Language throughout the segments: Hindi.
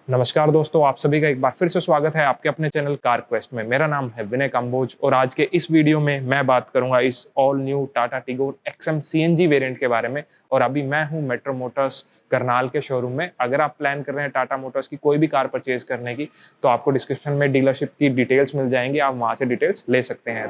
नमस्कार दोस्तों, आप सभी का एक बार फिर से स्वागत है आपके अपने चैनल कार क्वेस्ट में। मेरा नाम है विनय कंबोज और आज के इस वीडियो में मैं बात करूंगा इस all new Tata Tigor XM CNG variant के बारे में। और अभी मैं हूं मेट्रो मोटर्स करनाल के शोरूम में। अगर आप प्लान कर रहे हैं टाटा मोटर्स की कोई भी कार परचेज करने की, तो आपको डिस्क्रिप्शन में डीलरशिप की डिटेल्स मिल जाएंगी, आप वहां से डिटेल्स ले सकते हैं।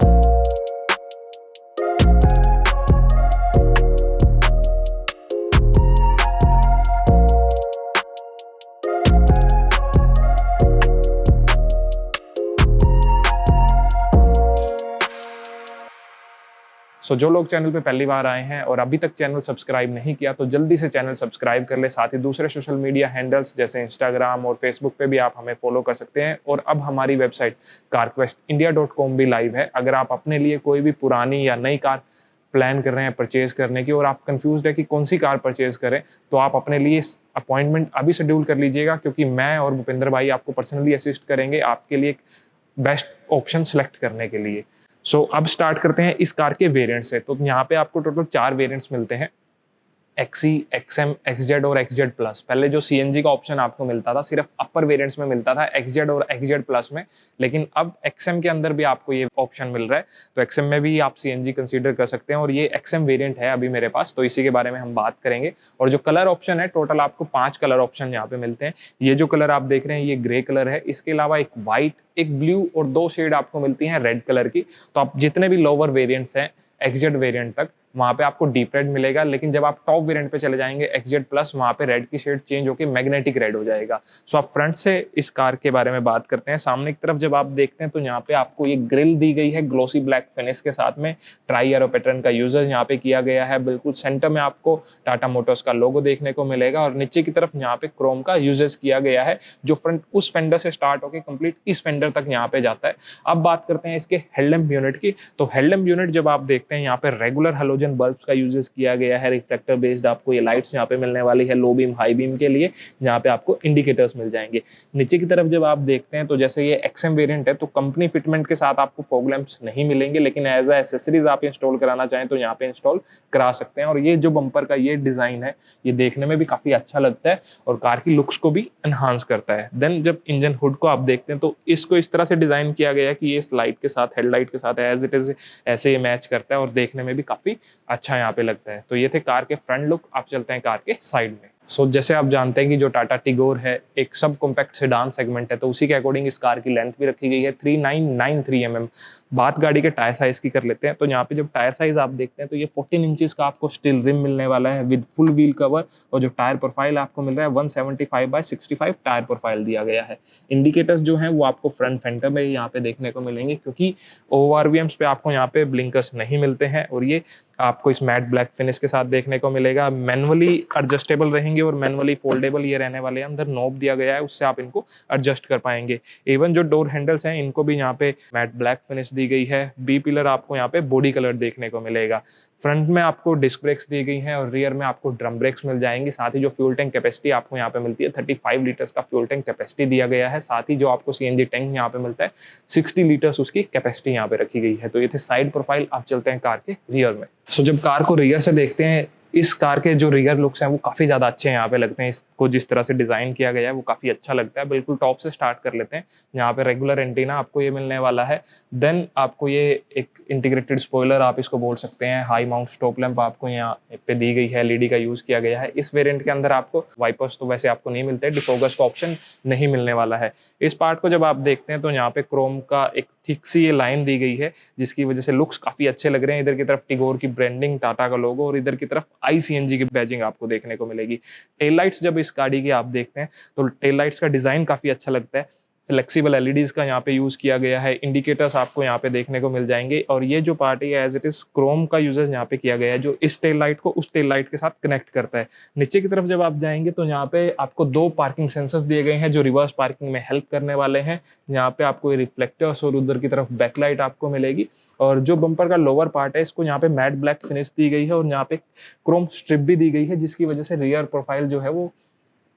जो लोग चैनल पे पहली बार आए हैं और अभी तक चैनल सब्सक्राइब नहीं किया, तो जल्दी से चैनल सब्सक्राइब कर ले। साथ ही दूसरे सोशल मीडिया हैंडल्स जैसे इंस्टाग्राम और फेसबुक पे भी आप हमें फॉलो कर सकते हैं। और अब हमारी वेबसाइट carquestindia.com भी लाइव है। अगर आप अपने लिए कोई भी पुरानी या नई कार प्लान कर रहे हैं परचेज करने की और आप कंफ्यूज है कि कौन सी कार परचेज करें, तो आप अपने लिए अपॉइंटमेंट अभी शेड्यूल कर लीजिएगा, क्योंकि मैं और भूपेंद्र भाई आपको पर्सनली असिस्ट करेंगे आपके लिए बेस्ट ऑप्शन सेलेक्ट करने के लिए। अब स्टार्ट करते हैं इस कार के वेरिएंट से। तो यहाँ पे आपको टोटल 4 वेरिएंट्स मिलते हैं, एक्सी, एक्सएम, एक्सजेड और एक्सजेड प्लस। पहले जो सीएनजी का ऑप्शन आपको मिलता था सिर्फ अपर वेरिएंट्स में मिलता था, एक्सजेड और एक्सजेड प्लस में, लेकिन अब एक्सएम के अंदर भी आपको ये ऑप्शन मिल रहा है। तो एक्सएम में भी आप सीएनजी कंसीडर कर सकते हैं और ये एक्सएम वेरिएंट है अभी मेरे पास, तो इसी के बारे में हम बात करेंगे। और जो कलर ऑप्शन है, टोटल आपको 5 कलर ऑप्शन यहाँ पे मिलते हैं। ये जो कलर आप देख रहे हैं ये ग्रे कलर है, इसके अलावा एक व्हाइट, एक ब्लू और 2 शेड आपको मिलती हैं रेड कलर की। तो आप जितने भी लोअर वेरिएंट्स हैं एक्सजेड वेरिएंट तक, वहां पे आपको डीप रेड मिलेगा, लेकिन जब आप टॉप वेरिएंट पे चले जाएंगे एक्सजेड प्लस, वहां पे रेड की शेड चेंज होकर मैग्नेटिक रेड हो जाएगा। आप फ्रंट से इस कार के बारे में बात करते हैं। सामने की तरफ जब आप देखते हैं तो यहाँ पे आपको ये ग्रिल दी गई है ग्लोसी ब्लैक फिनिश के साथ में, ट्राई एरो पैटर्न का यूजर यहाँ पे किया गया है। बिल्कुल सेंटर में आपको टाटा मोटर्स का लोगो देखने को मिलेगा और नीचे की तरफ यहाँ पे क्रोम का यूजेस किया गया है, जो फ्रंट उस फेंडर से स्टार्ट होकर कंप्लीट इस फेंडर तक यहाँ पे जाता है। अब बात करते हैं इसके हेडलैम्प यूनिट की। तो हेडलैम्प यूनिट जब आप देखते हैं, यहाँ पे रेगुलर हेलोजन बल्ब्स का यूजेस किया गया है। रिफ्लेक्टर बेस्ड आपको ये लाइट्स यहाँ पे मिलने वाली है लो बीम हाई बीम के लिए, यहाँ पे आपको इंडिकेटर्स मिल जाएंगे। नीचे की तरफ जब आप देखते हैं तो जैसे ये एक्सएम वेरिएंट है तो कंपनी फिटमेंट के साथ आपको फॉग लैंप्स नहीं मिलेंगे, लेकिन एज अ एसेसरीज आप इंस्टॉल कराना चाहें तो यहाँ पे इंस्टॉल करा सकते हैं। और ये जो बम्पर का ये डिजाइन है, ये देखने में भी काफी अच्छा लगता है और कार की लुक्स को भी एनहांस करता है। देन जब इंजन हुड को आप देखते हैं तो इसको इस तरह से डिजाइन किया गया है कि ये इस लाइट के साथ, हेडलाइट के साथ एज इट इज ऐसे ये मैच करता है और देखने में भी काफी अच्छा यहाँ पे लगता है। तो ये थे कार के फ्रंट लुक। आप चलते हैं कार के साइड में। जैसे आप जानते हैं कि जो टाटा टिगोर है एक सब कॉम्पैक्ट सेडान सेगमेंट है, तो उसी के अकॉर्डिंग इस कार की लेंथ भी रखी गई है 3993 mm। बात गाड़ी के टायर साइज की कर लेते हैं। तो यहाँ पे जब टायर साइज आप देखते हैं तो ये 14 इंचेस का आपको स्टील रिम मिलने वाला है विद फुल व्हील कवर, और जो टायर प्रोफाइल आपको मिल रहा है 175/65 टायर प्रोफाइल दिया गया है। इंडिकेटर्स जो हैं वो आपको फ्रंट फेंडर में यहाँ पे देखने को मिलेंगे, क्योंकि ORVMs पे आपको यहाँ पे ब्लिंकर्स नहीं मिलते हैं और ये आपको इस मैट ब्लैक फिनिश के साथ देखने को मिलेगा। मैनुअली एडजस्टेबल रहेंगे और मैनुअली फोल्डेबल ये रहने वाले हैं। अंदर नॉब दिया गया है, उससे आप इनको एडजस्ट कर पाएंगे। इवन जो डोर हैंडल्स हैं इनको भी यहाँ पे मैट ब्लैक फिनिश दी गई है। बी पिलर आपको यहाँ पे बॉडी कलर देखने को मिलेगा। फ्रंट में आपको डिस्क ब्रेक्स दी गई हैं और रियर में आपको ड्रम ब्रेक्स मिल जाएंगी। साथ ही जो फ्यूल टैंक कैपेसिटी आपको यहाँ पे मिलती है 35 लीटर्स का फ्यूल टैंक कैपेसिटी दिया गया है। साथ ही जो आपको सीएनजी टैंक यहाँ पे मिलता है 60 लीटर्स उसकी कैपेसिटी यहाँ पे रखी गई है। तो ये थे साइड प्रोफाइल। आप चलते हैं कार के रियर में। जब कार को रियर से देखते हैं, इस कार के जो रियर लुक्स हैं वो काफ़ी ज़्यादा अच्छे हैं यहाँ पे लगते हैं। इसको जिस तरह से डिज़ाइन किया गया है वो काफ़ी अच्छा लगता है। बिल्कुल टॉप से स्टार्ट कर लेते हैं। यहाँ पे रेगुलर एंटीना आपको ये मिलने वाला है। देन आपको ये एक इंटीग्रेटेड स्पॉइलर आप इसको बोल सकते हैं। हाई माउंट स्टॉप लैंप आपको यहाँ पे दी गई है, एलईडी का यूज़ किया गया है। इस वेरिएंट के अंदर आपको वाइपर्स तो वैसे आपको नहीं मिलते, डिफोगस का ऑप्शन नहीं मिलने वाला है। इस पार्ट को जब आप देखते हैं तो यहाँ पे क्रोम का एक थिक सी ये लाइन दी गई है, जिसकी वजह से लुक्स काफ़ी अच्छे लग रहे हैं। इधर की तरफ टिगोर की ब्रांडिंग, टाटा का लोगो, और इधर की तरफ ICNG की बैजिंग आपको देखने को मिलेगी। टेल लाइट्स जब इस गाड़ी की आप देखते हैं तो टेल लाइट्स का डिज़ाइन काफ़ी अच्छा लगता है। फ्लेक्सिबल एलईडीज का यहाँ पे यूज़ किया गया है। इंडिकेटर्स आपको यहाँ पे देखने को मिल जाएंगे और ये जो पार्ट है एज इट इज क्रोम का यूजेस यहाँ पे किया गया है, जो इस टेल लाइट को उस टेल लाइट के साथ कनेक्ट करता है। नीचे की तरफ जब आप जाएंगे तो यहाँ पे आपको 2 पार्किंग सेंसर्स दिए गए हैं जो रिवर्स पार्किंग में हेल्प करने वाले हैं। यहाँ पे आपको रिफ्लेक्टर्स और उधर की तरफ बैकलाइट आपको मिलेगी। और जो बम्पर का लोअर पार्ट है इसको यहाँ पे मैट ब्लैक फिनिश दी गई है और यहाँ पे क्रोम स्ट्रिप भी दी गई है, जिसकी वजह से रियर प्रोफाइल जो है वो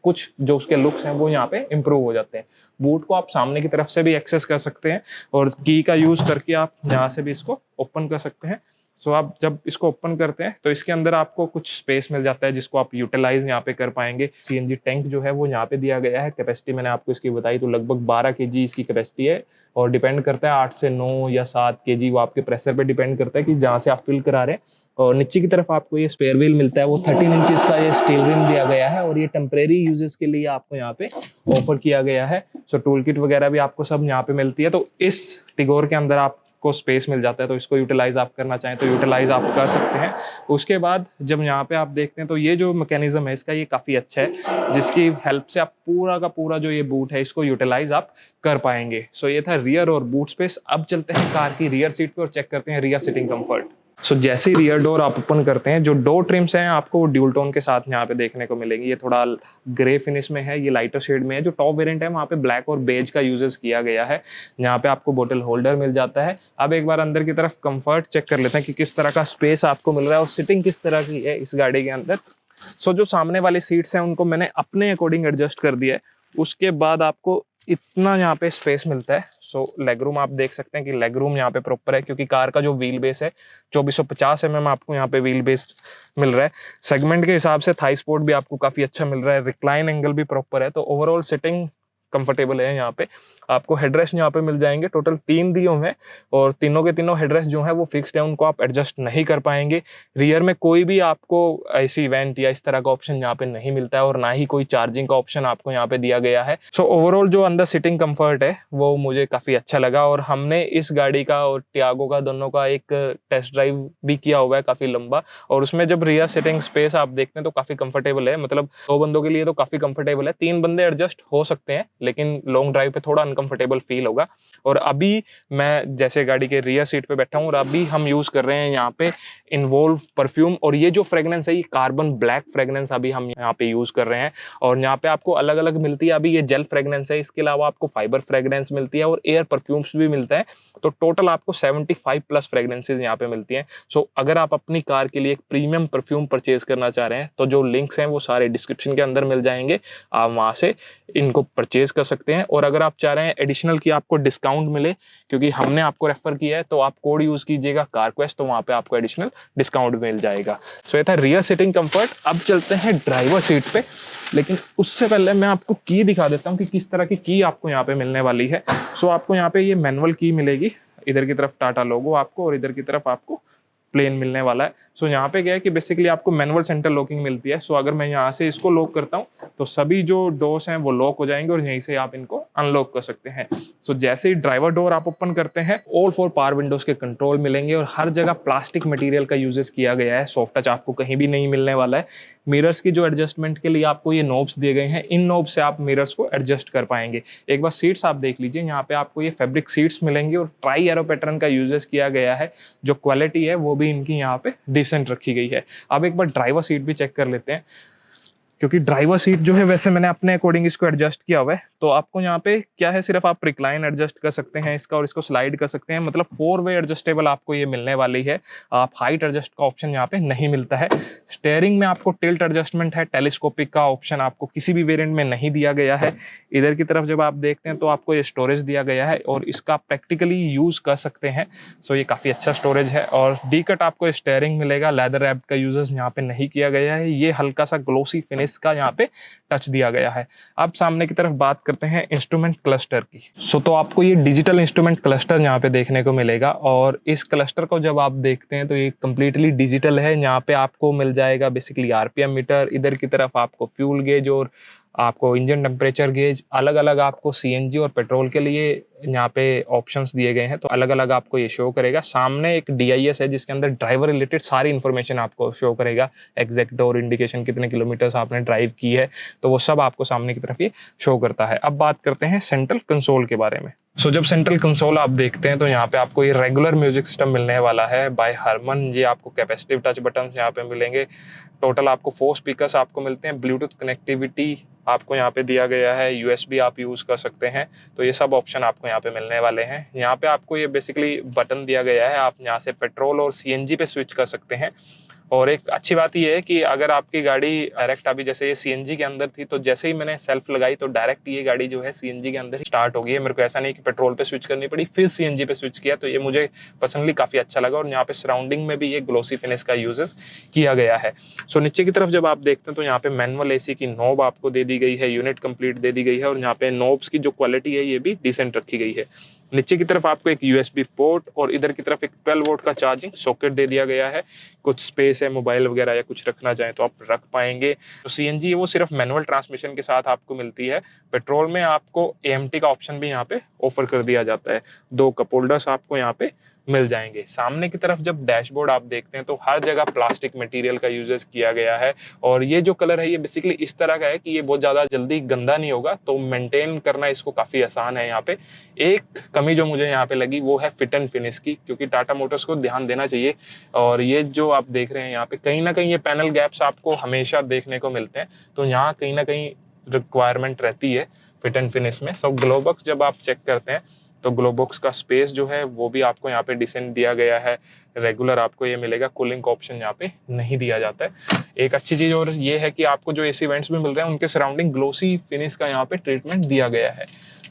कुछ जो उसके लुक्स हैं वो यहाँ पे इंप्रूव हो जाते हैं। बूट को आप सामने की तरफ से भी एक्सेस कर सकते हैं और की का यूज करके आप यहाँ से भी इसको ओपन कर सकते हैं। सो आप जब इसको ओपन करते हैं तो इसके अंदर आपको कुछ स्पेस मिल जाता है जिसको आप यूटिलाइज यहाँ पे कर पाएंगे। सीएनजी टैंक जो है वो यहाँ पे दिया गया है। कैपेसिटी मैंने आपको इसकी बताई, तो लगभग 12 केजी इसकी कैपेसिटी है और डिपेंड करता है 8 से 9 या 7 केजी, वो आपके प्रेशर पे डिपेंड करता है कि जहाँ से आप फिल करा रहे हैं। और नीचे की तरफ आपको ये स्पेयर व्हील मिलता है, वो 13 इंचेस का ये स्टील रिम दिया गया है और ये टेम्परेरी यूजेस के लिए आपको यहाँ पे ऑफर किया गया है। सो टूल किट वगैरह भी आपको सब यहाँ पे मिलती है। तो इस टिगोर के अंदर आपको स्पेस मिल जाता है, तो इसको यूटिलाइज आप करना चाहें तो यूटिलाइज आप कर सकते हैं। उसके बाद जब यहाँ पे आप देखते हैं तो ये जो मैकेनिज्म है इसका, ये काफ़ी अच्छा है, जिसकी हेल्प से आप पूरा का पूरा जो ये बूट है इसको यूटिलाइज आप कर पाएंगे। सो ये था रियर और बूट स्पेस। अब चलते हैं कार की रियर सीट पे और चेक करते हैं रियर सीटिंग कंफर्ट। सो जैसे ही रियर डोर आप ओपन करते हैं, जो डोर ट्रिम्स हैं आपको वो ड्यूल टोन के साथ यहाँ पे देखने को मिलेंगी। ये थोड़ा ग्रे फिनिश में है, ये लाइटर शेड में है। जो टॉप वेरिएंट है वहाँ पे ब्लैक और बेज का यूजेस किया गया है। यहाँ पे आपको बोतल होल्डर मिल जाता है। अब एक बार अंदर की तरफ कंफर्ट चेक कर लेते हैं कि किस तरह का स्पेस आपको मिल रहा है और सिटिंग किस तरह की है इस गाड़ी के अंदर। सो जो सामने वाली सीट्स हैं उनको मैंने अपने अकॉर्डिंग एडजस्ट कर दिया है। उसके बाद आपको इतना यहाँ पे स्पेस मिलता है। सो लेग रूम आप देख सकते हैं कि लेग रूम यहाँ पे प्रॉपर है, क्योंकि कार का जो व्हील बेस है 2450 mm आपको यहाँ पे व्हील बेस मिल रहा है। सेगमेंट के हिसाब से थाई सपोर्ट भी आपको काफ़ी अच्छा मिल रहा है, रिक्लाइन एंगल भी प्रॉपर है। तो ओवरऑल सिटिंग कंफर्टेबल है। यहाँ पे आपको हेडरेस्ट यहाँ पे मिल जाएंगे, टोटल 3 दिए हुए हैं और तीनों के तीनों हेडरेस्ट जो है वो फिक्स्ड है, उनको आप एडजस्ट नहीं कर पाएंगे। रियर में कोई भी आपको ऐसी इवेंट या इस तरह का ऑप्शन यहाँ पे नहीं मिलता है और ना ही कोई चार्जिंग का ऑप्शन आपको यहाँ पे दिया गया है। सो ओवरऑल जो अंदर सिटिंग कंफर्ट है वो मुझे काफ़ी अच्छा लगा और हमने इस गाड़ी का और टियागो का दोनों का एक टेस्ट ड्राइव भी किया हुआ है काफ़ी लंबा, और उसमें जब रियर सिटिंग स्पेस आप देखते हैं तो काफ़ी कंफर्टेबल है। मतलब 2 बंदों के लिए तो काफ़ी कंफर्टेबल है, 3 बंदे एडजस्ट हो सकते हैं, लेकिन लॉन्ग ड्राइव पे थोड़ा अनकंफर्टेबल फील होगा। और अभी मैं जैसे गाड़ी के रियर सीट पे बैठा हूँ और अभी हम यूज कर रहे हैं यहाँ पे इन्वॉल्व परफ्यूम, और ये जो फ्रेग्रेंस है ये कार्बन ब्लैक फ्रेग्रेंस अभी हम यहाँ पे यूज कर रहे हैं। और यहाँ पे आपको अलग अलग मिलती है, अभी ये जेल फ्रेग्रेंस है, इसके अलावा आपको फाइबर फ्रेग्रेंस मिलती है और एयर परफ्यूम्स भी मिलता है। तो टोटल आपको 75 प्लस फ्रेग्रेंसेज यहाँ पे मिलती हैं। सो अगर आप अपनी कार के लिए एक प्रीमियम परफ्यूम परचेज करना चाह रहे हैं तो जो लिंक्स हैं वो सारे डिस्क्रिप्शन के अंदर मिल जाएंगे, आप वहाँ से इनको परचेज कर सकते हैं। और अगर आप चाह रहे हैं एडिशनल की आपको डिस्काउंट मिले, क्योंकि हमने आपको रेफर किया है, तो आप कोड यूज कीजिएगा कारक्वेस्ट, तो वहाँ पे आपको एडिशनल डिस्काउंट मिल जाएगा। सो ये था रियर सीटिंग कंफर्ट। अब चलते हैं ड्राइवर सीट पे, लेकिन उससे पहले मैं आपको की दिखा देता हूँ कि किस तरह की की आपको यहाँ पे मिलने वाली है। सो आपको यहाँ पे ये मैनुअल की मिलेगी, इधर की तरफ टाटा लोगो आपको और इधर की तरफ आपको प्लेन मिलने वाला है। सो यहाँ पे क्या है कि बेसिकली आपको मैनुअल सेंटर लॉकिंग मिलती है। सो अगर मैं यहाँ से इसको लॉक करता हूँ तो सभी जो डोर्स हैं वो लॉक हो जाएंगे और यहीं से आप इनको अनलॉक कर सकते हैं। सो जैसे ही ड्राइवर डोर आप ओपन करते हैं, ऑल 4 पावर विंडोज के कंट्रोल मिलेंगे और हर जगह प्लास्टिक मटेरियल का यूजेस किया गया है। सॉफ्ट टच आपको कहीं भी नहीं मिलने वाला है। मिरर्स की जो एडजस्टमेंट के लिए आपको ये नोब्स दिए गए हैं, इन नोब से आप मिरर्स को एडजस्ट कर पाएंगे। एक बार सीट्स आप देख लीजिए, यहाँ पे आपको ये फैब्रिक सीट्स मिलेंगी और ट्राई एरो पैटर्न का यूजेस किया गया है। जो क्वालिटी है वो भी इनकी यहाँ पे डिसेंट रखी गई है। अब एक बार ड्राइवर सीट भी चेक कर लेते हैं, क्योंकि ड्राइवर सीट जो है वैसे मैंने अपने अकॉर्डिंग इसको एडजस्ट किया हुआ है। तो आपको यहाँ पे क्या है, सिर्फ आप रिक्लाइन एडजस्ट कर सकते हैं इसका और इसको स्लाइड कर सकते हैं। मतलब 4 वे एडजस्टेबल आपको ये मिलने वाली है। आप हाइट एडजस्ट का ऑप्शन यहाँ पे नहीं मिलता है। स्टेयरिंग में आपको टिल्ट एडजस्टमेंट है, टेलीस्कोपिक का ऑप्शन आपको किसी भी वेरिएंट में नहीं दिया गया है। इधर की तरफ जब आप देखते हैं तो आपको ये स्टोरेज दिया गया है और इसका प्रैक्टिकली यूज कर सकते हैं। सो ये काफ़ी अच्छा स्टोरेज है। और डी कट आपको स्टेयरिंग मिलेगा, लेदर रैप्ड का यूजेस यहाँ पे नहीं किया गया है। ये हल्का सा ग्लोसी फिनिश का यहाँ पे टच दिया गया है। अब सामने की तरफ बात करते हैं इंस्ट्रूमेंट क्लस्टर की। तो आपको ये डिजिटल इंस्ट्रूमेंट क्लस्टर यहाँ पे देखने को मिलेगा और इस क्लस्टर को जब आप देखते हैं तो ये कंप्लीटली डिजिटल है। यहाँ पे आपको मिल जाएगा बेसिकली आरपीएम मीटर, इधर की तरफ आपको फ्यूल गेज और आपको इंजन टेम्परेचर गेज, अलग अलग आपको सीएनजी और पेट्रोल के लिए यहाँ पे ऑप्शंस दिए गए हैं, तो अलग अलग आपको ये शो करेगा। सामने एक डीआईएस है जिसके अंदर ड्राइवर रिलेटेड सारी इन्फॉर्मेशन आपको शो करेगा, एग्जैक्ट डोर इंडिकेशन, कितने किलोमीटर्स आपने ड्राइव की है, तो वो सब आपको सामने की तरफ ये शो करता है। अब बात करते हैं सेंट्रल कंसोल के बारे में। जब सेंट्रल कंसोल आप देखते हैं तो यहाँ पे आपको ये रेगुलर म्यूजिक सिस्टम मिलने वाला है बाय हरमन। ये आपको कैपेसिटिव टच बटन यहाँ पे मिलेंगे। टोटल आपको 4 स्पीकर्स आपको मिलते हैं। ब्लूटूथ कनेक्टिविटी आपको यहाँ पे दिया गया है, यूएसबी आप यूज कर सकते हैं। तो ये सब ऑप्शन आपको यहाँ पे मिलने वाले हैं। यहाँ पे आपको ये बेसिकली बटन दिया गया है, आप यहाँ से पेट्रोल और सीएनजी पे स्विच कर सकते हैं। और एक अच्छी बात ये है कि अगर आपकी गाड़ी डायरेक्ट अभी जैसे ये सीएनजी के अंदर थी, तो जैसे ही मैंने सेल्फ लगाई तो डायरेक्ट ये गाड़ी जो है सीएनजी के अंदर ही स्टार्ट हो गई है। मेरे को ऐसा नहीं कि पेट्रोल पे स्विच करनी पड़ी फिर सीएनजी पे स्विच किया, तो ये मुझे पर्सनली काफी अच्छा लगा। और यहाँ पे सराउंडिंग में भी ये ग्लोसी फिनिश का यूजेस किया गया है। सो नीचे की तरफ जब आप देखते हैं तो यहाँ पे मैनुअल एसी की नॉब आपको दे दी गई है, यूनिट कंप्लीट दे दी गई है, और यहाँ पे नॉब्स की जो क्वालिटी है ये भी डिसेंट रखी गई है। नीचे की तरफ आपको एक यूएसबी पोर्ट और इधर की तरफ एक 12 वोल्ट का चार्जिंग सॉकेट दे दिया गया है। कुछ स्पेस है, मोबाइल वगैरह या कुछ रखना चाहें तो आप रख पाएंगे। तो सीएनजी है वो सिर्फ मैनुअल ट्रांसमिशन के साथ आपको मिलती है। पेट्रोल में आपको एएमटी का ऑप्शन भी यहाँ पे ऑफर कर दिया जाता है। 2 कप होल्डर्स आपको यहाँ पे मिल जाएंगे। सामने की तरफ जब डैशबोर्ड आप देखते हैं तो हर जगह प्लास्टिक मटेरियल का यूजेस किया गया है, और ये जो कलर है ये बेसिकली इस तरह का है कि ये बहुत ज़्यादा जल्दी गंदा नहीं होगा, तो मेंटेन करना इसको काफ़ी आसान है। यहाँ पे एक कमी जो मुझे यहाँ पे लगी वो है फिट एंड फिनिश की, क्योंकि टाटा मोटर्स को ध्यान देना चाहिए। और ये जो आप देख रहे हैं यहाँ पे कहीं ना कहीं ये पैनल गैप्स आपको हमेशा देखने को मिलते हैं, तो यहाँ कहीं ना कहीं रिक्वायरमेंट रहती है फिट एंड फिनिश में। सब ग्लोबक्स जब आप चेक करते हैं तो ग्लोबॉक्स का स्पेस जो है वो भी आपको यहाँ पे डिसेंट दिया गया है। रेगुलर आपको ये मिलेगा, कूलिंग का ऑप्शन यहाँ पे नहीं दिया जाता है। एक अच्छी चीज और ये है कि आपको जो एसी वेंट्स भी मिल रहे हैं उनके सराउंडिंग ग्लोसी फिनिश का यहाँ पे ट्रीटमेंट दिया गया है।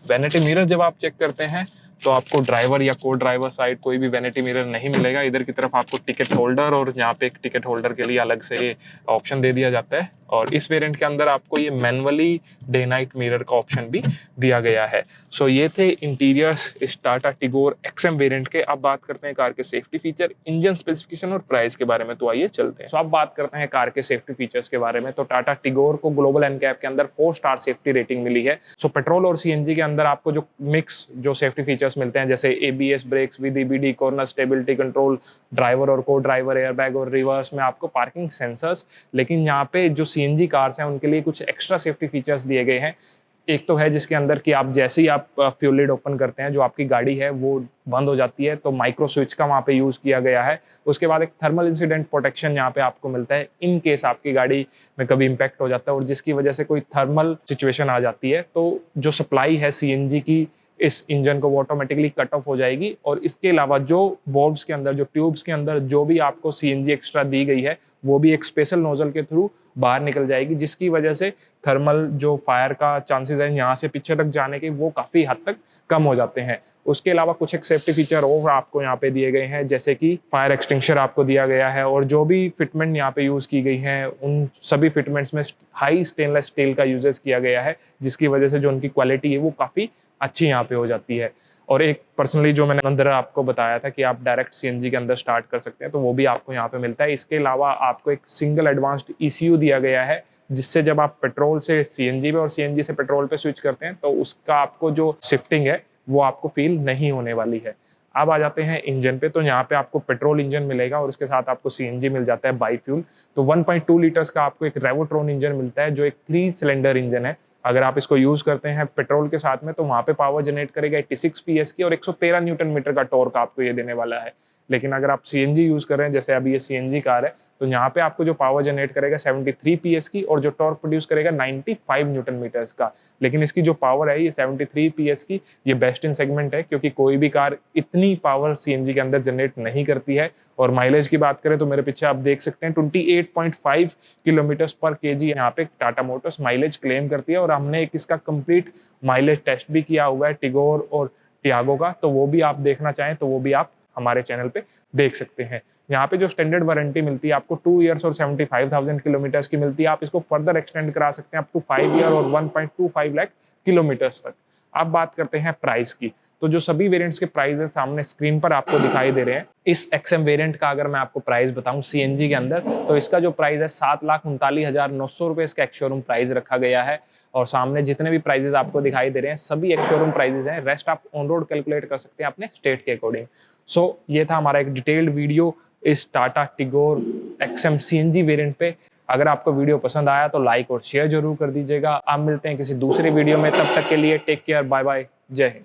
वैनिटी मिरर जब आप चेक करते हैं तो आपको ड्राइवर या को ड्राइवर साइड कोई भी वैनिटी मिरर नहीं मिलेगा। इधर की तरफ आपको टिकट होल्डर और यहाँ पे एक टिकट होल्डर के लिए अलग से ऑप्शन दे दिया जाता है। और इस वेरिएंट के अंदर आपको ये मैनुअली डे नाइट मिरर का ऑप्शन भी दिया गया है। सो ये थे इंटीरियर्स इस टाटा टिगोर एक्सएम वेरिएंट के। अब बात करते हैं कार के सेफ्टी फीचर, इंजन स्पेसिफिकेशन और प्राइस के बारे में। तो आइए चलते हैं। सो अब बात करते हैं कार के सेफ्टी फीचर्स के बारे में। तो टाटा टिगोर को ग्लोबल एनकैप के अंदर 4 स्टार सेफ्टी रेटिंग मिली है। सो पेट्रोल और सीएनजी के अंदर आपको जो मिक्स जो सेफ्टी फीचर्स मिलते हैं, जैसे ABS brakes with EBD, corner stability control, driver और को ड्राइवर एयरबैग और रिवर्स में आपको पार्किंग सेंसर्स। लेकिन यहाँ पे जो सीएनजी कार्स हैं उनके लिए कुछ एक्स्ट्रा सेफ्टी फीचर्स दिए गए हैं। एक तो है जिसके अंदर कि आप जैसे ही आप फ्यूल लिड ओपन करते हैं जो आपकी गाड़ी है वो बंद हो जाती है, तो माइक्रो स्विच का वहाँ पे यूज किया गया है। उसके बाद एक थर्मल इंसिडेंट प्रोटेक्शन यहाँ पे आपको मिलता है इन केस आपकी गाड़ी में कभी इंपैक्ट हो जाता है और जिसकी वजह से कोई थर्मल सिचुएशन आ जाती है, तो जो सप्लाई है सीएनजी की इस इंजन को वो ऑटोमेटिकली कट ऑफ हो जाएगी। और इसके अलावा जो वॉल्व्स के अंदर, जो ट्यूब्स के अंदर जो भी आपको सीएनजी एक्स्ट्रा दी गई है वो भी एक स्पेशल नोजल के थ्रू बाहर निकल जाएगी, जिसकी वजह से थर्मल जो फायर का चांसेस है यहाँ से पीछे तक जाने के वो काफ़ी हद तक कम हो जाते हैं। उसके अलावा कुछ एक सेफ्टी फीचर और आपको यहाँ पे दिए गए हैं, जैसे कि फायर एक्सटिंग्विशर आपको दिया गया है, और जो भी फिटमेंट यहाँ पे यूज़ की गई हैं उन सभी फिटमेंट्स में हाई स्टेनलेस स्टील का यूजेस किया गया है, जिसकी वजह से जो उनकी क्वालिटी है वो काफ़ी अच्छी यहाँ पे हो जाती है। और एक पर्सनली जो मैंने अंदर आपको बताया था कि आप डायरेक्ट सीएनजी के अंदर स्टार्ट कर सकते हैं, तो वो भी आपको यहाँ पे मिलता है। इसके अलावा आपको एक सिंगल एडवांस्ड ईसीयू दिया गया है, जिससे जब आप पेट्रोल से सीएनजी पे और सीएनजी से पेट्रोल पे स्विच करते हैं तो उसका आपको जो शिफ्टिंग है वो आपको फील नहीं होने वाली है। अब आ जाते हैं इंजन पे। तो यहाँ पे आपको पेट्रोल इंजन मिलेगा और उसके साथ आपको सीएनजी मिल जाता है बाई फ्यूल। तो 1.2 लीटर्स का आपको एक रेवोट्रॉन इंजन मिलता है जो एक 3 सिलेंडर इंजन है। अगर आप इसको यूज करते हैं पेट्रोल के साथ में तो वहाँ पे पावर जनरेट करेगा 86 पीएस की और 113 न्यूटन मीटर का टॉर्क आपको ये देने वाला है। लेकिन अगर आप सीएनजी यूज कर रहे हैं, जैसे अभी ये सीएनजी कार है, तो यहाँ पे आपको जो पावर जनरेट करेगा 73 पीएस की और जो टॉर्क प्रोड्यूस करेगा 95 न्यूटन मीटर्स का। लेकिन इसकी जो पावर है ये 73 पीएस की, ये बेस्ट इन सेगमेंट है, क्योंकि कोई भी कार इतनी पावर सीएनजी के अंदर जनरेट नहीं करती है। और माइलेज की बात करें तो मेरे पीछे आप देख सकते हैं 28.5 किलोमीटर्स पर केजी यहाँ पे टाटा मोटर्स माइलेज क्लेम करती है। और हमने एक इसका कंप्लीट माइलेज टेस्ट भी किया हुआ है टिगोर और टियागो का, तो वो भी आप देखना चाहें तो वो भी आप हमारे चैनल पे देख सकते हैं। यहाँ पे जो स्टैंडर्ड वारंटी मिलती है आपको 2 इयर्स और 75,000 किलोमीटर्स की मिलती है। आप इसको फर्दर एक्सटेंड करा सकते हैं अप टू 5 ईयर और 1.25 लाख किलोमीटर्स तक। अब बात करते हैं प्राइस की। तो जो सभी वेरिएंट्स के प्राइस है सामने स्क्रीन पर आपको दिखाई दे रहे हैं। इस एक्सएम वेरिएंट का अगर मैं आपको प्राइस बताऊं सीएनजी के अंदर, तो इसका जो प्राइस है 7,39,900 रुपए इसका एक्स शोरूम प्राइस रखा गया है। और सामने जितने भी प्राइजेस आपको दिखाई दे रहे हैं सभी एक्स शोरूम प्राइजेस हैं। रेस्ट आप ऑन रोड कैलकुलेट कर सकते हैं अपने स्टेट के अकॉर्डिंग। सो ये था हमारा एक डिटेल्ड वीडियो इस Tata Tigor XM CNG variant पे। अगर आपको वीडियो पसंद आया तो लाइक और शेयर जरूर कर दीजिएगा। आप मिलते हैं किसी दूसरे वीडियो में, तब तक के लिए टेक केयर, बाय बाय, जय हिंद।